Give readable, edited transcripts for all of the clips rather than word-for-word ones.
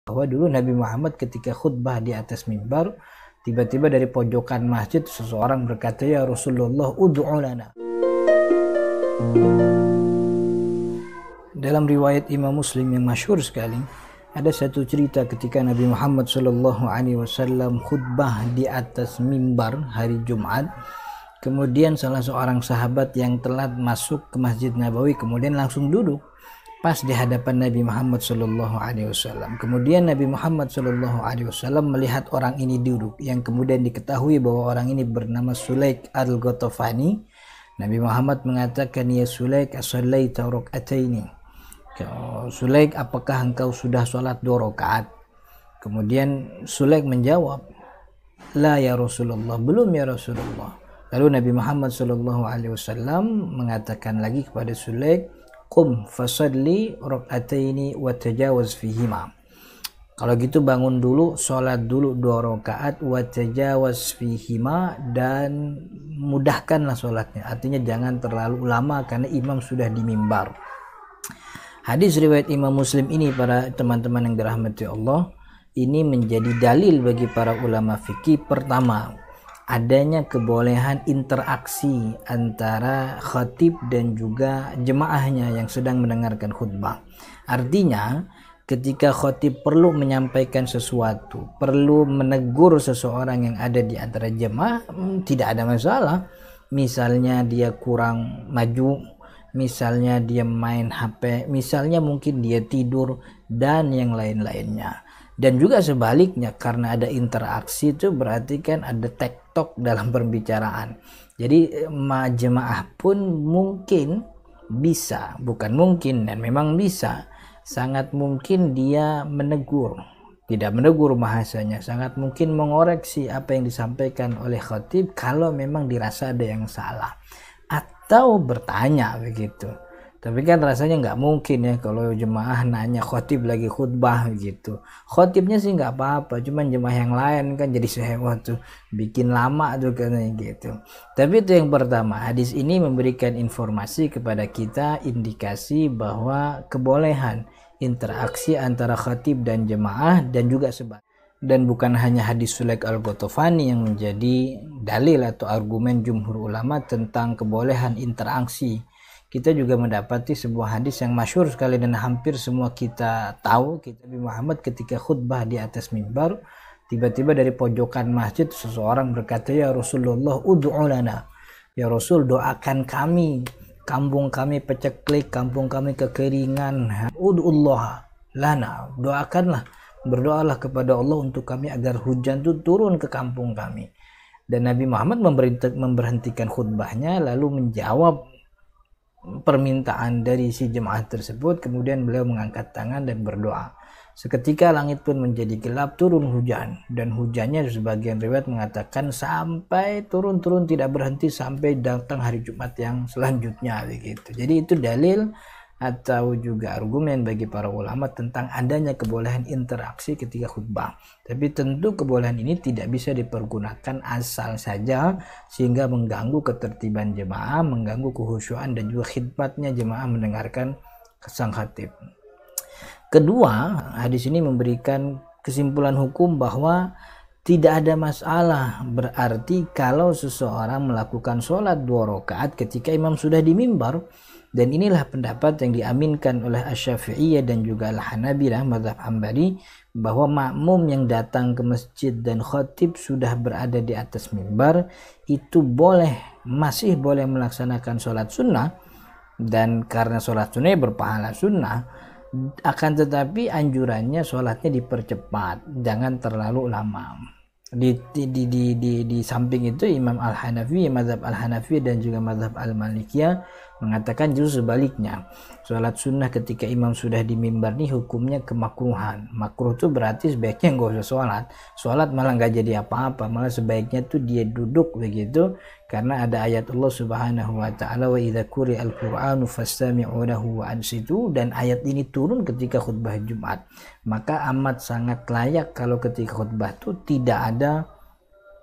bahwa dulu Nabi Muhammad ketika khutbah di atas mimbar, tiba-tiba dari pojokan masjid seseorang berkata, "Ya Rasulullah, ud'u lana." Dalam riwayat Imam Muslim yang masyhur sekali, ada satu cerita ketika Nabi Muhammad SAW khutbah di atas mimbar hari Jumat. Kemudian salah seorang sahabat yang telat masuk ke Masjid Nabawi kemudian langsung duduk pas di hadapan Nabi Muhammad SAW. Kemudian Nabi Muhammad SAW melihat orang ini duduk, yang kemudian diketahui bahwa orang ini bernama Sulaik al-Ghatafani. Nabi Muhammad mengatakan, "Ya Sulaik, as-sallaita rak'ataini?" Sulaik, apakah engkau sudah sholat 2 rakaat? Kemudian Sulaik menjawab, "La ya Rasulullah, belum ya Rasulullah." Lalu Nabi Muhammad SAW mengatakan lagi kepada Sulaik, "Qum fasalli rak'ataini wa tajawaz fihima." Kalau gitu bangun dulu, sholat dulu 2 rakaat, wa tajawaz fihima, dan mudahkanlah sholatnya. Artinya jangan terlalu lama karena imam sudah di mimbar. Hadis riwayat Imam Muslim ini, para teman-teman yang dirahmati Allah, ini menjadi dalil bagi para ulama fikih. Pertama, adanya kebolehan interaksi antara khatib dan juga jemaahnya yang sedang mendengarkan khutbah. Artinya ketika khatib perlu menyampaikan sesuatu, perlu menegur seseorang yang ada di antara jemaah, tidak ada masalah. Misalnya dia kurang maju, misalnya dia main HP, misalnya mungkin dia tidur, dan yang lain-lainnya. Dan juga sebaliknya, karena ada interaksi itu berarti kan ada tektok dalam pembicaraan. Jadi jemaah pun mungkin bisa, bukan mungkin, dan memang bisa, sangat mungkin dia menegur, tidak menegur bahasanya, sangat mungkin mengoreksi apa yang disampaikan oleh khatib kalau memang dirasa ada yang salah, atau bertanya begitu. Tapi kan rasanya nggak mungkin ya kalau jemaah nanya khatib lagi khutbah gitu. Khatibnya sih nggak apa-apa, cuman jemaah yang lain kan jadi sehewa tuh, bikin lama tuh katanya gitu. Tapi itu yang pertama, hadis ini memberikan informasi kepada kita, indikasi bahwa kebolehan interaksi antara khatib dan jemaah dan juga sebaliknya. Dan bukan hanya hadis Sulaik al-Ghatafani yang menjadi dalil atau argumen jumhur ulama tentang kebolehan interaksi. Kita juga mendapati sebuah hadis yang masyhur sekali dan hampir semua kita tahu. Nabi Muhammad ketika khutbah di atas mimbar, tiba-tiba dari pojokan masjid seseorang berkata, "Ya Rasulullah, ud'u lana." Ya Rasul, doakan kami, kampung kami peceklik, kampung kami kekeringan. Ud'ullah lana, doakanlah, berdoalah kepada Allah untuk kami agar hujan itu turun ke kampung kami. Dan Nabi Muhammad memberhentikan khutbahnya lalu menjawab permintaan dari si jemaah tersebut. Kemudian beliau mengangkat tangan dan berdoa. Seketika langit pun menjadi gelap, turun hujan, dan hujannya sebagian riwayat mengatakan sampai turun tidak berhenti sampai datang hari Jumat yang selanjutnya begitu. Jadi itu dalil atau juga argumen bagi para ulama tentang adanya kebolehan interaksi ketika khutbah. Tapi tentu kebolehan ini tidak bisa dipergunakan asal saja sehingga mengganggu ketertiban jemaah, mengganggu kekhusyuan dan juga khidmatnya jemaah mendengarkan sang khatib. Kedua, hadis ini memberikan kesimpulan hukum bahwa tidak ada masalah berarti kalau seseorang melakukan sholat 2 rakaat ketika imam sudah di mimbar. Dan inilah pendapat yang diaminkan oleh Asy-Syafi'iyah dan juga Al-Hanabilah, mazhab Hambali, bahwa makmum yang datang ke masjid dan khatib sudah berada di atas mimbar itu masih boleh melaksanakan sholat sunnah. Dan karena sholat sunnah berpahala sunnah, akan tetapi anjurannya sholatnya dipercepat, jangan terlalu lama. Di samping itu Imam Al-Hanafi, mazhab Al-Hanafi dan juga mazhab Al-Malikiyah mengatakan justru sebaliknya. Sholat sunnah ketika imam sudah di mimbar ini hukumnya kemakruhan. Makruh itu berarti sebaiknya nggak usah sholat. Sholat malah nggak jadi apa-apa, malah sebaiknya tuh dia duduk begitu. Karena ada ayat Allah Subhanahu wa taala, "Wa idza quri'al Qur'anu fastami'u lahu wa ansitu." Dan ayat ini turun ketika khutbah Jumat. Maka amat sangat layak kalau ketika khutbah itu tidak ada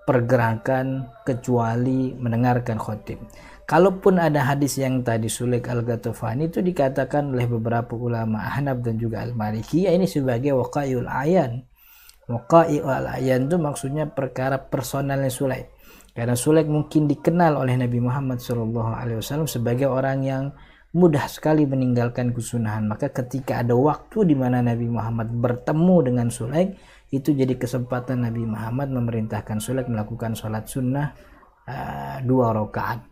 pergerakan kecuali mendengarkan khotib. Kalaupun ada hadis yang tadi Sulaik Al-Ghatafani itu dikatakan oleh beberapa ulama Ahnaf dan juga Al-Malikiyah ini sebagai waqai'ul ayan. Waqai'ul ayan itu maksudnya perkara personalnya Sulaik. Karena Sulaik mungkin dikenal oleh Nabi Muhammad SAW sebagai orang yang mudah sekali meninggalkan kesunahan. Maka ketika ada waktu di mana Nabi Muhammad bertemu dengan Sulaik, itu jadi kesempatan Nabi Muhammad memerintahkan Sulaik melakukan sholat sunnah 2 rakaat.